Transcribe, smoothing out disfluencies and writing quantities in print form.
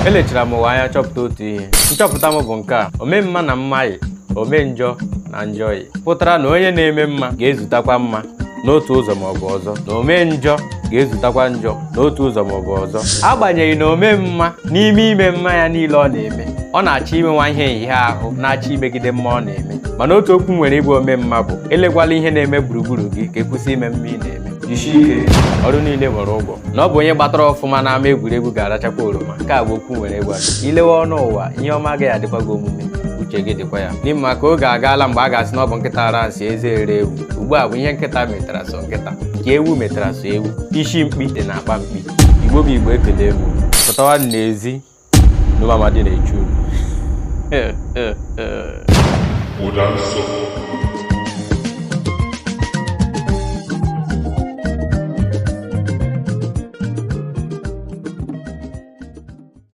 elechara m ụwa anya chọpụta otu ihe. Nchọpụta m bụ nke a: ome mma na mmaghị, ome njọ na njọghị. Pụtara na onye na-eme mma ga-ezutakwa mma n'otu ụzọ ma ọ bụ ọzọ, na ome njọ ga-ezutakwa njọ n'otu ụzọ ma ọ bụ ọzọ. Agbanyeghị na ome mma n'ime ime mma ya niile ọ na-eme, ọ na-achọ imenwa ihe nhịa ahụ na-achọ imegide mma ọ na-eme. Mana otu okwu nwere ịbụ ome mma bụ elekwala ihe na-eme gburugburu gị ka ekwụsị ime mma ị na-eme. Jisie ike, ọrụ niile nwere ụgwọ. Na ọ bụ onye gbatara ọfụma n'ama egwuregwu ga-arachakwa oroma. Nke a bụ okwu nwere ịgwa gị. Ilewe ọnụ ụwa, ihe ọma agaghị adịkwa gị omume, uche gị dịkwa ya. N'ime maka oge agaala mgbe a ga-asị na ọ bụ nkịta ara nsị eze ere ewu. Ugbu a bụ ihe nkịta metara so nkịta, nke ewu metara so ewu. Isi mkpi dị na akpa mkpi. Igbo bụ Igbo, ekele m. Pụtawa n'ezi n'ụmụ amadi na-echu. Ụda nsọ.